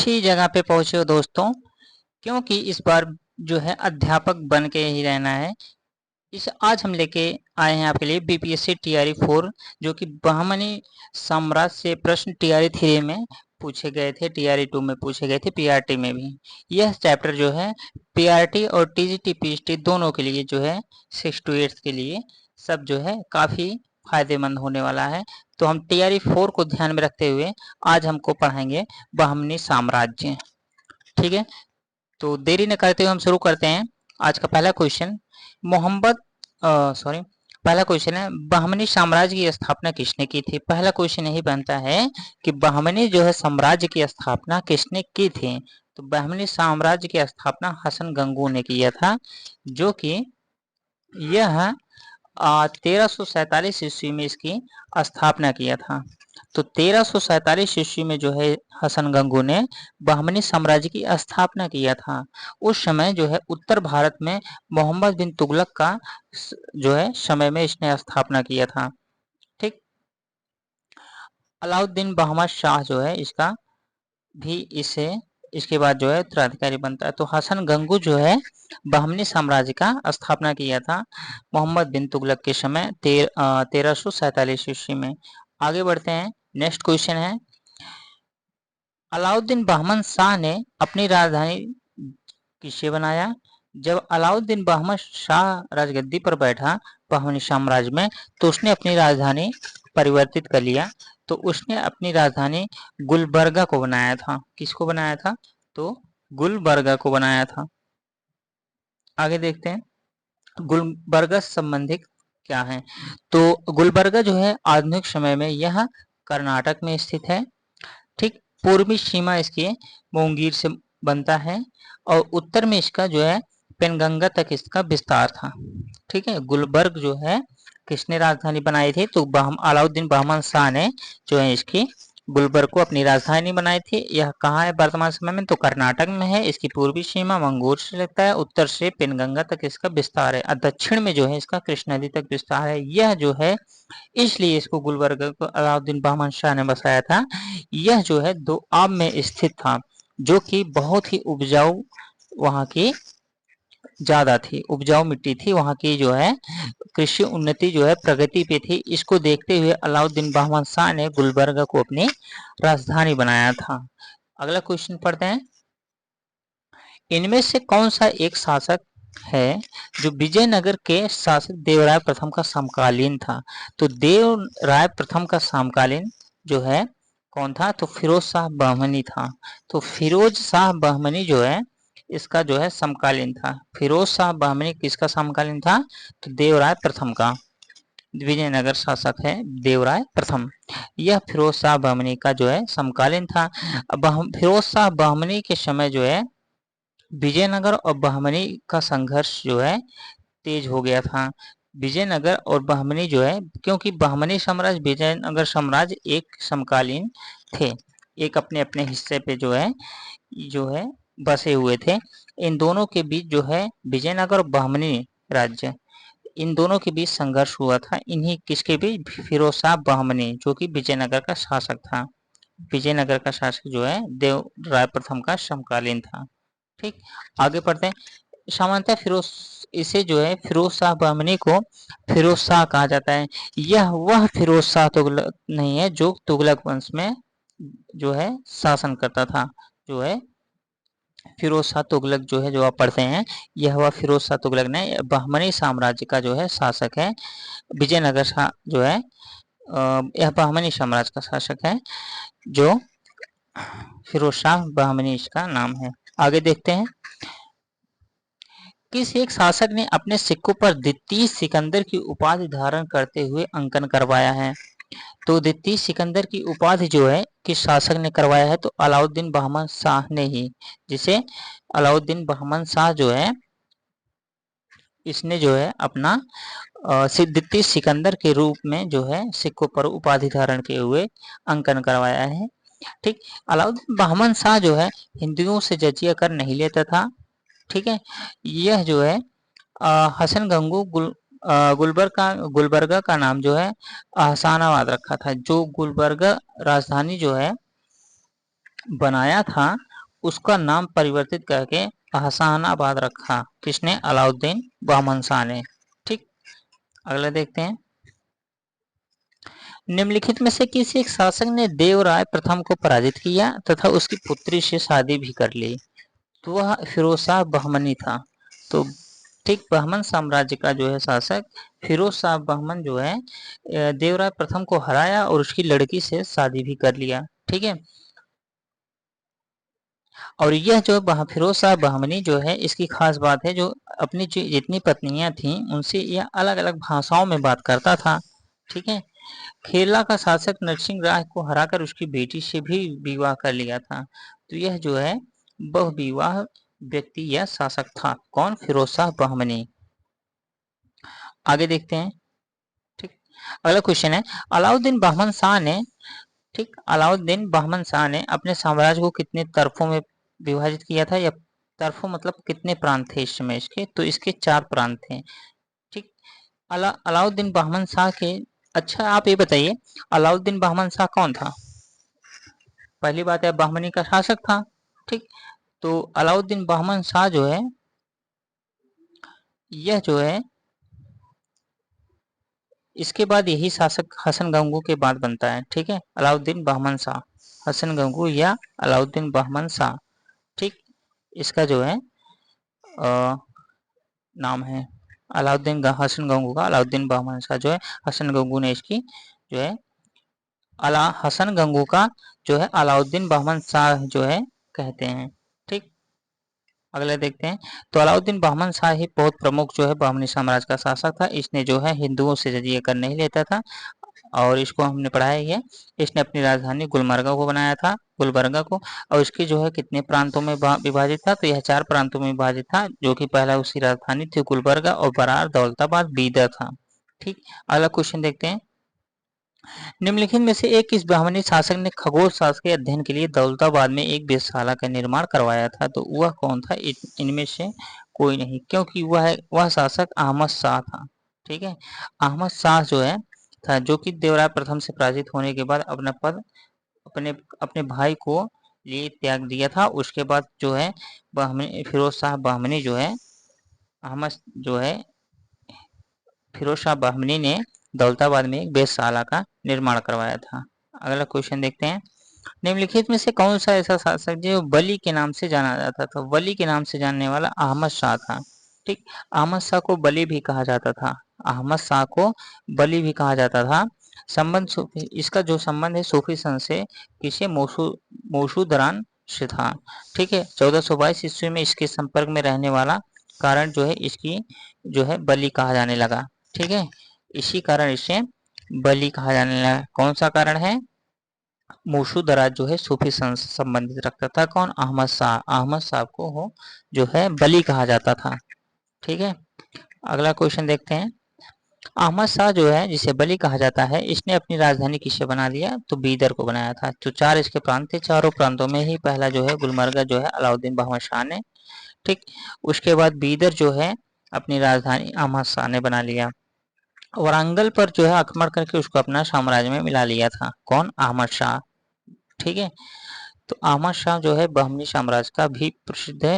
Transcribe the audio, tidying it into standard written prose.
अच्छी जगह पे पहुंचे हो दोस्तों, क्योंकि इस बार जो है अध्यापक बन के ही रहना है। इस आज हम लेके आए हैं आपके लिए बीपीएससी टीआरई 4, जो कि बहमनी साम्राज्य से प्रश्न टीआरई 3 में पूछे गए थे, टीआरई 2 में पूछे गए थे, पीआरटी में भी। यह चैप्टर जो है पीआरटी और टीजीटी पीएचटी दोनों के लिए जो है 6 to 8 के लिए सब जो है काफी फायदेमंद होने वाला है। तो हम टीआरई 4 को ध्यान में रखते हुए आज हमको पढ़ाएंगे बहमनी साम्राज्य। ठीक है, तो देरी न करते हुए हम शुरू करते हैं। आज का पहला क्वेश्चन पहला क्वेश्चन है, बहमनी साम्राज्य की स्थापना किसने की थी। पहला क्वेश्चन यही बनता है कि बहमनी जो है साम्राज्य की स्थापना किसने की थी। तो बहमनी साम्राज्य की स्थापना हसन गंगू ने किया था, जो कि यह 1347 ईस्वी में इसकी स्थापना किया था। तो 1347 ईस्वी में जो है हसन गंगू ने बहमनी साम्राज्य की स्थापना किया था। उस समय जो है उत्तर भारत में मोहम्मद बिन तुगलक का जो है समय में इसने स्थापना किया था। ठीक, अलाउद्दीन बहमद शाह जो है इसका भी इसके बाद जो है उत्तराधिकारी बनता है। तो हसन गंगू जो है बहमनी साम्राज्य का स्थापना किया था मोहम्मद बिन तुगलक के समय 1347 ईस्वी में। आगे बढ़ते हैं, नेक्स्ट क्वेश्चन है, अलाउद्दीन बहमन शाह ने अपनी राजधानी किसे बनाया। जब अलाउद्दीन बहमन शाह राजगद्दी पर बैठा बहमनी साम्राज्य में, तो उसने अपनी राजधानी परिवर्तित कर लिया। तो उसने अपनी राजधानी गुलबर्गा को बनाया था। किसको बनाया था, तो गुलबर्गा को बनाया था। आगे देखते हैं गुलबर्गा से संबंधित क्या है। तो गुलबर्गा जो है आधुनिक समय में यह कर्नाटक में स्थित है। ठीक, पूर्वी सीमा इसकी मुंगेर से बनता है और उत्तर में इसका जो है पेनगंगा तक इसका विस्तार था। ठीक है, गुलबर्ग जो है किसने राजधानी बनाई थी, तो अलाउद्दीन बहमन शाह ने जो है इसकी गुलबर्ग को अपनी राजधानी बनाई थी। यह कहाँ है वर्तमान समय में, तो कर्नाटक में है। इसकी पूर्वी सीमा मंगोर से लगता है, उत्तर से पेनगंगा तक इसका विस्तार है और दक्षिण में जो है इसका कृष्ण नदी तक विस्तार है। यह जो है इसलिए इसको गुलबर्गा को अलाउद्दीन बहमन शाह ने बसाया था। यह जो है दोआब में स्थित था, जो कि बहुत ही उपजाऊ वहां की ज्यादा थी, उपजाऊ मिट्टी थी वहां की, जो है कृषि उन्नति जो है प्रगति पे थी। इसको देखते हुए अलाउद्दीन बहमन शाह ने गुलबर्गा को अपनी राजधानी बनाया था। अगला क्वेश्चन पढ़ते हैं, इनमें से कौन सा एक शासक है जो विजयनगर के शासक देवराय प्रथम का समकालीन था। तो देवराय प्रथम का समकालीन जो है कौन था, तो फिरोज शाह बहमनी था। तो फिरोज शाह बहमनी जो है इसका जो है समकालीन था। फिरोज शाह बहमनी किसका समकालीन था, तो देवराय प्रथम का। विजयनगर शासक है देवराय प्रथम, यह फिरोज शाह बहमनी का जो है समकालीन था। अब फिरोज शाह बहमनी के समय जो है विजयनगर और बहमनी का संघर्ष जो है तेज हो गया था। विजयनगर और बहमनी जो है, क्योंकि बहमनी साम्राज्य विजयनगर साम्राज्य एक समकालीन थे, एक अपने अपने हिस्से पे जो है बसे हुए थे। इन दोनों के बीच जो है विजयनगर और बहमनी राज्य, इन दोनों के बीच संघर्ष हुआ था। इन्हीं किसके बीच, फिरोज शाह बहमनी जो कि विजयनगर का शासक था। विजयनगर का शासक जो है देवराय प्रथम का समकालीन था। ठीक, आगे पढ़ते हैं, सामान्यतः फिरोज इसे जो है फिरोज शाह बहमनी को फिरोज शाह कहा जाता है। यह वह फिरोज शाह तुगलक नहीं है जो तुगलक वंश में जो है शासन करता था। जो है फिरोज शाह तुगलक जो है जो आप पढ़ते हैं, यह वह फिरोज शाह तुगलक नहीं, बहमनी साम्राज्य का जो है शासक है। विजयनगर शाह जो है यह बहमनी साम्राज्य का शासक है, जो फिरोज शाह बहमनी इसका नाम है। आगे देखते हैं, किस एक शासक ने अपने सिक्कों पर द्वितीय सिकंदर की उपाधि धारण करते हुए अंकन करवाया है। तो द्वितीय सिकंदर की उपाधि जो है किस शासक ने करवाया है, तो अलाउद्दीन बहमन शाह ने ही। जिसे अलाउद्दीन बहमन शाह जो है इसने जो है अपना द्वितीय सिकंदर के रूप में जो है सिक्कों पर उपाधि धारण किए हुए अंकन करवाया है। ठीक, अलाउद्दीन बहमन शाह जो है हिंदुओं से जजिया कर नहीं लेता था। ठीक है, यह जो है हसन गंगू गुलबर्गा का नाम जो है हसानाबाद रखा था। जो गुलबर्गा राजधानी जो है बनाया था उसका नाम परिवर्तित करके हसानाबाद रखा। किसने? अलाउद्दीन बहमन शाह ने। ठीक, अगला देखते हैं। निम्नलिखित में से किसी एक शासक ने देवराय प्रथम को पराजित किया तथा उसकी पुत्री से शादी भी कर ली? तो वह फिरोज शाह बहमनी था। तो ठीक, बहमन साम्राज्य का जो है शासक फिरोज शाह बहमन जो है देवराय प्रथम को हराया और उसकी लड़की से शादी भी कर लिया। ठीक है, और यह जो फिरोज शाह बहमनी जो है, इसकी खास बात है जो अपनी जितनी पत्नियां थीं उनसे यह अलग अलग भाषाओं में बात करता था। ठीक है, खेरला का शासक नरसिंह राय को हराकर उसकी बेटी से भी विवाह कर लिया था। तो यह जो है बहुविवाह व्यक्ति या शासक था। कौन? फिरोज शाह बहमनी। आगे देखते हैं। ठीक, अगला क्वेश्चन है, अलाउद्दीन बहमन शाह ने ठीक अलाउद्दीन बहमन शाह ने अपने साम्राज्य को कितने तरफों में विभाजित किया था? या तरफों मतलब कितने प्रांत थे इस समय इसके? तो इसके 4 प्रांत थे। ठीक, अलाउद्दीन बहमन शाह के, अच्छा आप ये बताइए अलाउद्दीन बहमन शाह कौन था? पहली बात है बहमनी का शासक था। ठीक, तो अलाउद्दीन बहमन शाह जो है यह जो है इसके बाद यही शासक हसन गंगू के बाद बनता है। ठीक है, अलाउद्दीन बहमन शाह, हसन गंगू या अलाउद्दीन बहमन शाह। ठीक, इसका जो है नाम है अलाउद्दीन हसन गंगू का अलाउद्दीन बहमन शाह जो है हसन गंगू ने इसकी जो है हसन गंगू का जो है अलाउद्दीन बहमन शाह जो है कहते हैं। ठीक, अगले देखते हैं। तो अलाउद्दीन बहमन शाह ही बहुत प्रमुख जो है बहमनी साम्राज्य का शासक था। इसने जो है हिंदुओं से जजिया कर नहीं लेता था और इसको हमने पढ़ाया ही है। इसने अपनी राजधानी गुलबर्गा को बनाया था, गुलबर्गा को, और इसकी जो है कितने प्रांतों में विभाजित था? तो यह 4 प्रांतों में विभाजित था, जो कि पहला उसकी राजधानी थी गुलबर्गा और बरार, दौलताबाद, बीदर था। ठीक, अगला क्वेश्चन देखते हैं। निम्नलिखित में से एक किस ब्राह्मणी शासक ने खगोल शास्त्र के अध्ययन के लिए दौलताबाद में एक वेधशाला का निर्माण करवाया था? तो वह कौन था? इनमें से कोई नहीं, क्योंकि वह शासक अहमद शाह था। ठीक है, अहमद शाह जो है था, जो कि देवराय प्रथम से पराजित होने के बाद अपना पद अपने अपने भाई को लिए त्याग दिया था। उसके बाद जो है बहमनी फिरोज शाह बहमनी जो है अहमद जो है फिरोज शाह बहमनी ने दौलताबाद में एक वेधशाला का निर्माण करवाया था। अगला क्वेश्चन देखते हैं। निम्नलिखित में से कौन सा ऐसा शासक जो वली के नाम से जाना जाता था? वली के नाम से जानने वाला अहमद शाह था। ठीक, अहमद शाह को वली भी कहा जाता था, अहमद शाह को वली भी कहा जाता था। संबंध, इसका जो संबंध है सूफी संत से किसे? मौसूदरान से था। ठीक है, 1422 ईस्वी में इसके संपर्क में रहने वाला कारण जो है इसकी जो है बली कहा जाने लगा। ठीक है, इसी कारण इसे बली कहा जाने लगा। कौन सा कारण है? मूशुदराज जो है सूफी संबंधित रखता था। कौन? अहमद शाह, अहमद शाह को हो जो है बली कहा जाता था। ठीक है, अगला क्वेश्चन देखते हैं। अहमद शाह जो है जिसे बली कहा जाता है, इसने अपनी राजधानी किसे बना दिया? तो बीदर को बनाया था। तो 4 इसके प्रांत थे, चारों प्रांतों में ही पहला जो है गुलबर्गा जो है अलाउद्दीन बहमन शाह ने, ठीक, उसके बाद बीदर जो है अपनी राजधानी अहमद शाह ने बना लिया। वारंगल पर जो है आक्रमण करके उसको अपना साम्राज्य में मिला लिया था। कौन? अहमद शाह। ठीक है, तो अहमद शाह जो है बहमनी साम्राज्य का भी प्रसिद्ध है।